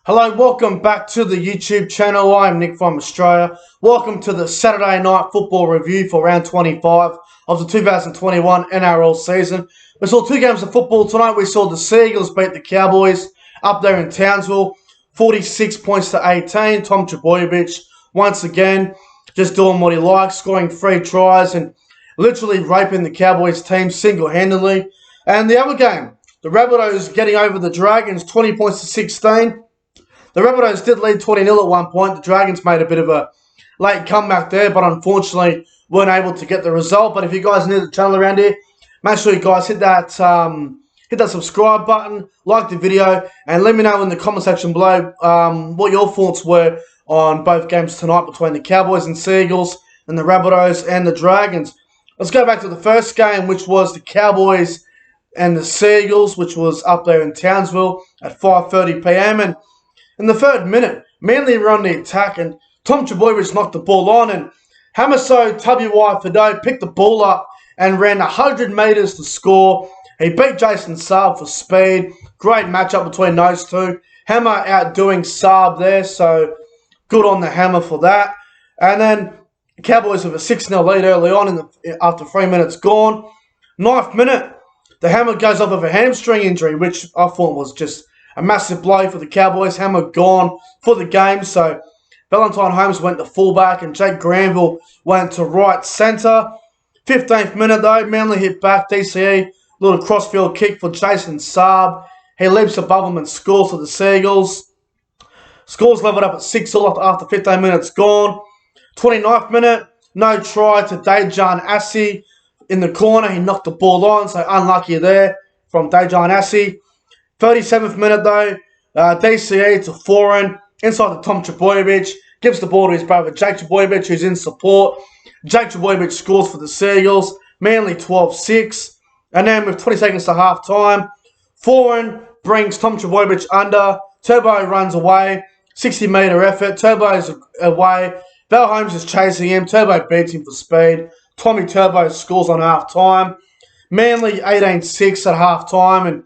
Hello, welcome back to the YouTube channel. I'm Nick from Australia. Welcome to the Saturday night football review for round 25 of the 2021 NRL season. We saw two games of football tonight. We saw the Seagulls beat the Cowboys up there in Townsville, 46 points to 18. Tom Trbojevic, once again, just doing what he likes, scoring 3 tries and literally raping the Cowboys team single-handedly. And the other game, the Rabbitohs getting over the Dragons, 20 points to 16. The Rabbitohs did lead 20-0 at one point. The Dragons made a bit of a late comeback there, but unfortunately weren't able to get the result. But if you guys are new to the channel around here, make sure you guys hit that subscribe button, like the video, and let me know in the comment section below what your thoughts were on both games tonight between the Cowboys and Seagulls and the Rabbitohs and the Dragons. Let's go back to the first game, which was the Cowboys and the Seagulls, which was up there in Townsville at 5:30 p.m. And in the third minute, Manly were on the attack and Tom Trbojevic knocked the ball on and Hamiso Tabuai-Fidow picked the ball up and ran 100 metres to score. He beat Jason Saab for speed. Great matchup between those two. Hammer outdoing Saab there, so good on the Hammer for that. And then the Cowboys have a 6-0 lead early on after 3 minutes gone. 9th minute, the Hammer goes off of a hamstring injury, which I thought was just a massive blow for the Cowboys. Hammer gone for the game, so Valentine Holmes went to fullback and Jake Granville went to right centre. 15th minute though, Manly hit back. DCE, little crossfield kick for Jason Saab. He leaps above him and scores for the Seagulls. Scores leveled up at 6-all after 15 minutes gone. 29th minute, no try to Dejan Assi in the corner. He knocked the ball on, so unlucky there from Dejan Assi. 37th minute though, DCE to Foran inside the Tom Trbojevic, gives the ball to his brother Jake Trbojevic, who's in support. Jake Trbojevic scores for the Seagulls, Manly 12-6. And then with 20 seconds to half time, Foran brings Tom Trbojevic under, Turbo runs away, 60-metre effort, Turbo's away, Val Holmes is chasing him, Turbo beats him for speed, Tommy Turbo scores on half time. Manly 18-6 at half time, and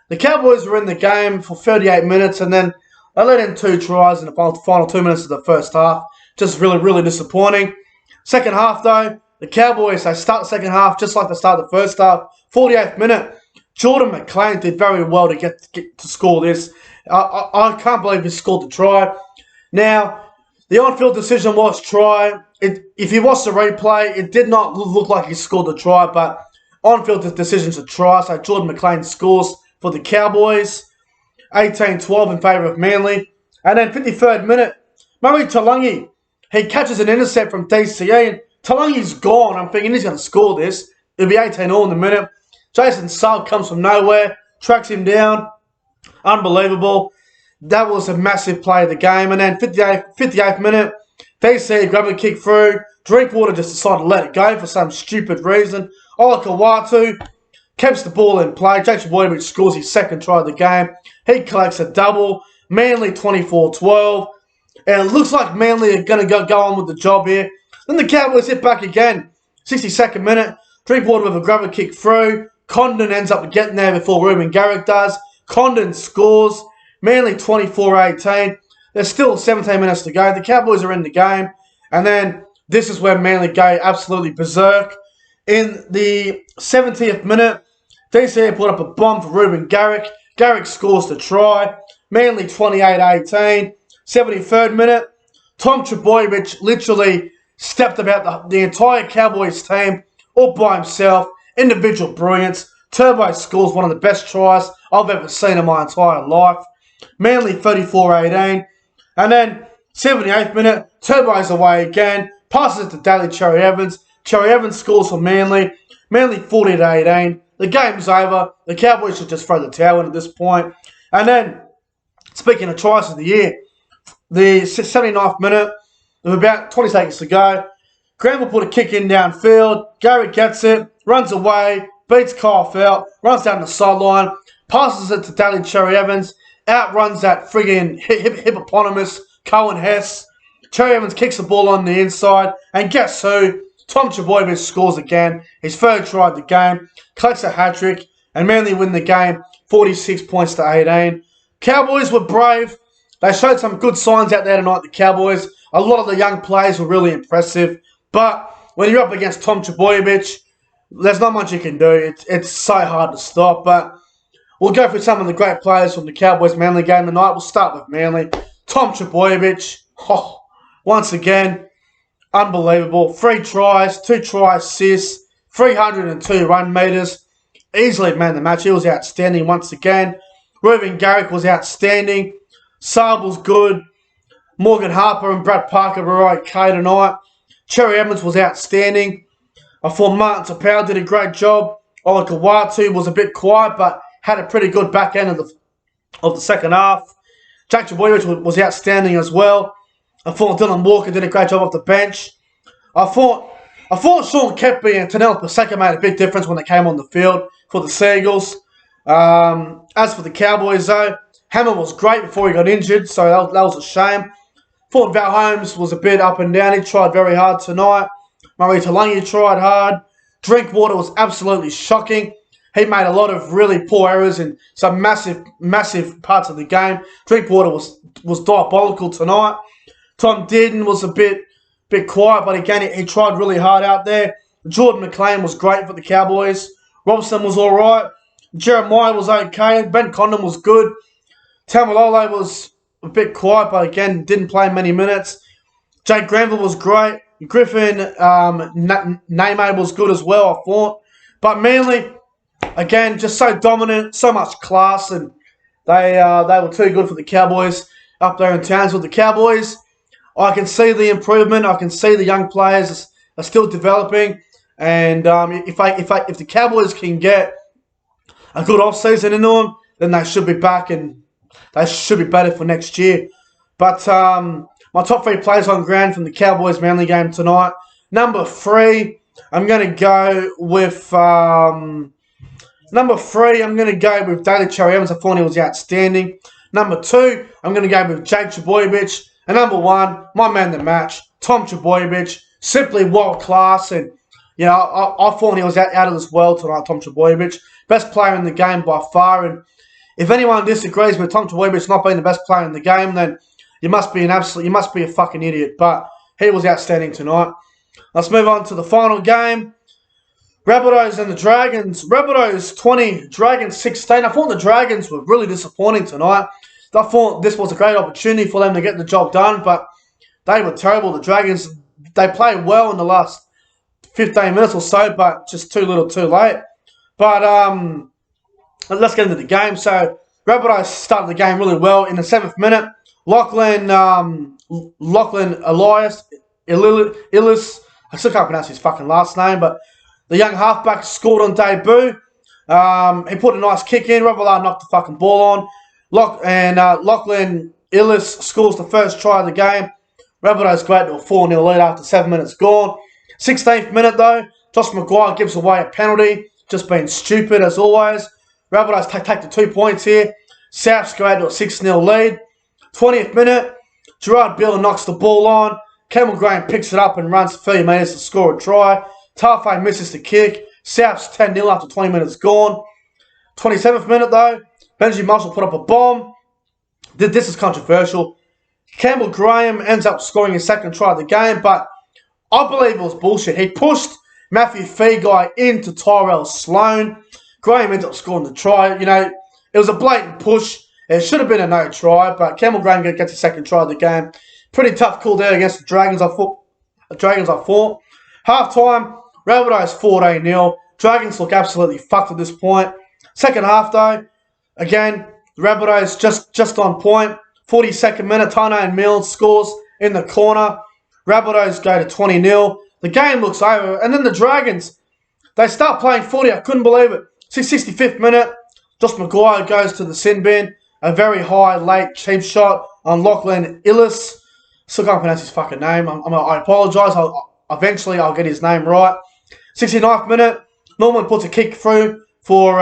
the Cowboys were in the game for 38 minutes and then they let in 2 tries in the final 2 minutes of the first half. Just really, really disappointing. Second half though, the Cowboys, they start the second half just like they started the first half. 48th minute, Jordan McLean did very well to get to score this. I can't believe he scored the try. Now, the on-field decision was try. If you watch the replay, it did not look like he scored the try, but on-field decision's a try, so Jordan McLean scores for the Cowboys, 18-12 in favour of Manly. And then 53rd minute, Murray Taulagi, he catches an intercept from DCE and Talangi's gone. I'm thinking he's going to score this. It'll be 18-all in the minute. Jason Saab comes from nowhere, tracks him down. Unbelievable. That was a massive play of the game. And then 58th minute, DCE grabbed a kick through. Drinkwater just decided to let it go for some stupid reason. Olakau'atu keeps the ball in play. Jake Trbojevic scores his second try of the game. He collects a double. Manly 24-12. And it looks like Manly are going to go on with the job here. Then the Cowboys hit back again. 62nd minute. Drinkwater with a grabber kick through. Condon ends up getting there before Ruben Garrick does. Condon scores. Manly 24-18. There's still 17 minutes to go. The Cowboys are in the game. And then this is where Manly go absolutely berserk. In the 70th minute, DCE put up a bomb for Ruben Garrick. Garrick scores the try. Manly 28-18. 73rd minute, Tom Trbojevic literally stepped about the entire Cowboys team all by himself. Individual brilliance. Turbo scores one of the best tries I've ever seen in my entire life. Manly 34-18. And then 78th minute, Turbo's away again. Passes it to Daly Cherry Evans. Cherry Evans scores for Manly. Manly 40-18. The game's over. The Cowboys should just throw the towel in at this point. And then, speaking of tries of the year, the 79th minute, with about 20 seconds to go, Granville put a kick in downfield. Gary gets it, runs away, beats Kyle Felt, runs down the sideline, passes it to Daly Cherry Evans, outruns that friggin' hippopotamus, Cohen Hess. Cherry Evans kicks the ball on the inside, and guess who? Tom Trbojevic scores again. His third try of the game, collects a hat-trick, and Manly win the game 46 points to 18. Cowboys were brave. They showed some good signs out there tonight, the Cowboys. A lot of the young players were really impressive. But when you're up against Tom Trbojevic, there's not much you can do. It's so hard to stop. But we'll go through some of the great players from the Cowboys-Manly game tonight. We'll start with Manly. Tom Trbojevic, once again, unbelievable. 3 tries, 2 try assists, 302 run meters. Easily man the match. He was outstanding once again. Reuben Garrick was outstanding. Saab was good. Morgan Harper and Brad Parker were okay tonight. Cherry Evans was outstanding. I thought Martin Tapau did a great job. Ola Kawatu was a bit quiet, but had a pretty good back end of the second half. Jake Trbojevic was outstanding as well. I thought Dylan Walker did a great job off the bench. I thought Sean Kepi and Tanel Paseka made a big difference when they came on the field for the Seagulls. As for the Cowboys, though, Hammer was great before he got injured, so that was a shame. Thought Val Holmes was a bit up and down. He tried very hard tonight. Murray Talangi tried hard. Drinkwater was absolutely shocking. He made a lot of really poor errors in some massive parts of the game. Drinkwater was diabolical tonight. Tom Dearden was a bit quiet, but again, he tried really hard out there. Jordan McLean was great for the Cowboys. Robson was all right. Jeremiah was okay. Ben Condon was good. Tamalolo was a bit quiet, but again, didn't play many minutes. Jake Granville was great. Griffin Name was good as well, I thought. But Manly, again, just so dominant, so much class, and they were too good for the Cowboys up there in Townsville. The Cowboys, I can see the improvement. I can see the young players are still developing, and if the Cowboys can get a good off-season into them, then they should be back and they should be better for next year. But my top 3 players on ground from the Cowboys-Manly game tonight. Number 3, I'm going to go with Daly Cherry Evans. I thought he was outstanding. Number 2, I'm going to go with Jake Trbojevic. And number 1, my man of the match, Tom Trbojevic. Simply world class, and I thought he was out of this world tonight, Tom Trbojevic. Best player in the game by far, and if anyone disagrees with Tom Trbojevic not being the best player in the game, then you must be a fucking idiot. But he was outstanding tonight. Let's move on to the final game. Rabbitohs and the Dragons. Rabbitohs 20, Dragons 16. I thought the Dragons were really disappointing tonight. I thought this was a great opportunity for them to get the job done, but they were terrible. The Dragons, they played well in the last 15 minutes or so, but just too little too late. But let's get into the game. So Rabbitohs started the game really well. In the 7th minute, Lachlan Elias, I still can't pronounce his fucking last name, but the young halfback scored on debut. He put a nice kick in. Ravalaar knocked the fucking ball on. Lachlan Ellis scores the first try of the game. Rabbitohs go out to a 4-0 lead after 7 minutes gone. 16th minute though, Josh Maguire gives away a penalty. Just being stupid as always. Rabbitohs take the 2 points here. Souths go out to a 6-0 lead. 20th minute, Gerard Biller knocks the ball on. Campbell Graham picks it up and runs 30 metres to score a try. Tarfay misses the kick. Souths 10-0 after 20 minutes gone. 27th minute though, Benji Marshall put up a bomb. This is controversial. Campbell Graham ends up scoring his second try of the game, but I believe it was bullshit. He pushed Matthew Feagai into Tyrell Sloan. Graham ends up scoring the try. It was a blatant push. It should have been a no try, but Campbell Graham gets his second try of the game. Pretty tough call there against the Dragons, I thought. Half-time, Rabbitohs 14-0. Dragons look absolutely fucked at this point. Second half, though, again, the Rabbitohs just on point. 42nd minute, Tane Mills scores in the corner. Rabbitohs go to 20-0. The game looks over. And then the Dragons, they start playing footy. I couldn't believe it. 65th minute, Josh Maguire goes to the sin bin. A very high, late, cheap shot on Lachlan Ellis. Still can't pronounce his fucking name. I apologise. Eventually, I'll get his name right. 69th minute, Norman puts a kick through for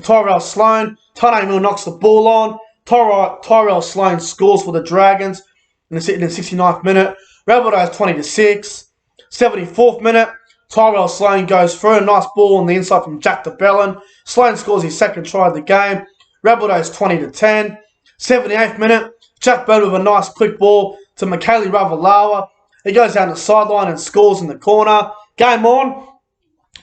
Tyrell Sloan. Tane Mill knocks the ball on. Tyrell Sloan scores for the Dragons in the 69th minute. Rabbitohs 20-6. 74th minute, Tyrell Sloan goes through. A nice ball on the inside from Jack DeBellin. Sloan scores his second try of the game. Rabbitohs 20-10. 78th minute, Jack Bird with a nice quick ball to Michaeli Ravalawa. He goes down the sideline and scores in the corner. Game on.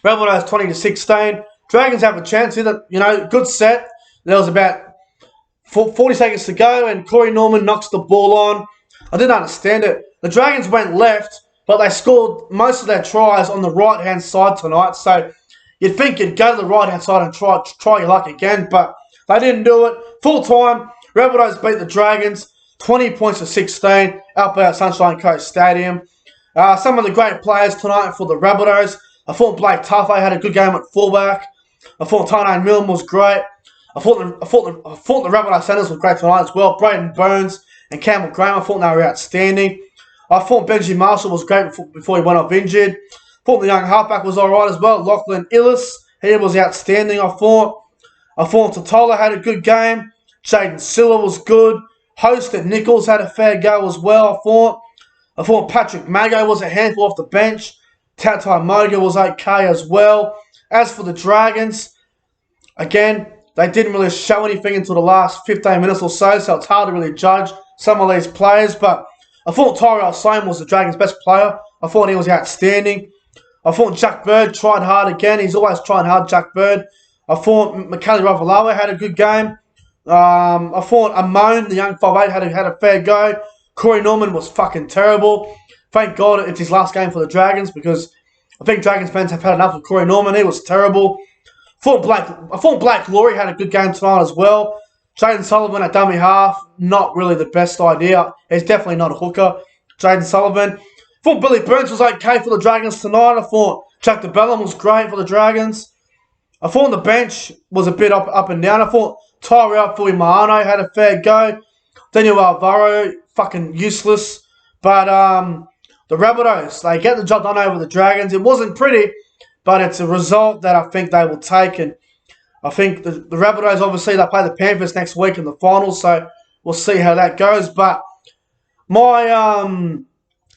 Rabbitohs 20-16. Dragons have a chance with it. Good set. There was about 40 seconds to go, and Corey Norman knocks the ball on. I didn't understand it. The Dragons went left, but they scored most of their tries on the right-hand side tonight. So you'd think you'd go to the right-hand side and try your luck again, but they didn't do it. Full time, Rabbitohs beat the Dragons 20 points to 16 up at Sunshine Coast Stadium. Some of the great players tonight for the Rabbitohs. I thought Blake Tuffey had a good game at fullback. I thought Tane Milne was great. I thought the Rabbitohs centres were great tonight as well. Braden Burns and Campbell Graham, I thought they were outstanding. I thought Benji Marshall was great before he went off injured. I thought the young halfback was alright as well. Lachlan Illis, he was outstanding, I thought. I thought Totola had a good game. Jaden Silla was good. Hosted Nichols had a fair go as well, I thought Patrick Mago was a handful off the bench. Tatai Moga was okay as well. As for the Dragons, again, they didn't really show anything until the last 15 minutes or so it's hard to really judge some of these players. But I thought Tyrell Sloan was the Dragons' best player. I thought he was outstanding. I thought Jack Bird tried hard again. He's always trying hard, Jack Bird. I thought Michaeli Ravalawa had a good game. I thought Amon, the young 5'8", had a fair go. Corey Norman was fucking terrible. Thank God it's his last game for the Dragons, because I think Dragons fans have had enough of Corey Norman. He was terrible. I thought Blake Laurie had a good game tonight as well. Jaden Sullivan at dummy half, not really the best idea. He's definitely not a hooker. Jaden Sullivan. I thought Billy Burns was okay for the Dragons tonight. I thought Jack DeBellum was great for the Dragons. I thought the bench was a bit up and down. I thought Tyrell Fuimano had a fair go. Daniel Alvaro, fucking useless. But the Rabbitohs, they get the job done over the Dragons. It wasn't pretty, but it's a result that I think they will take. And I think the Rabbitohs, obviously, they play the Panthers next week in the finals, so we'll see how that goes. But my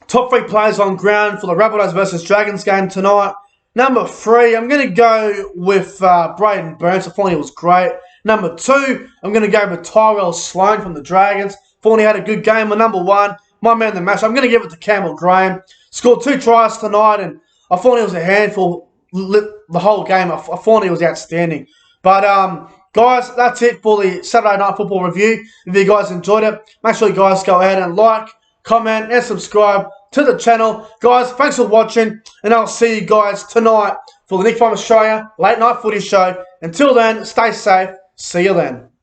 top 3 players on ground for the Rabbitohs versus Dragons game tonight. Number 3, I'm going to go with Braden Burns. I thought he was great. Number 2, I'm going to go with Tyrell Sloan from the Dragons. Thought he had a good game. And number 1, my man of the match, I'm going to give it to Campbell Graham. Scored 2 tries tonight, and I thought he was a handful the whole game. I thought he was outstanding. But, guys, that's it for the Saturday Night Football review. If you guys enjoyed it, make sure you guys go ahead and like, comment, and subscribe to the channel. Guys, thanks for watching, and I'll see you guys tonight for the Nick from Australia Late Night Footy Show. Until then, stay safe. See you then.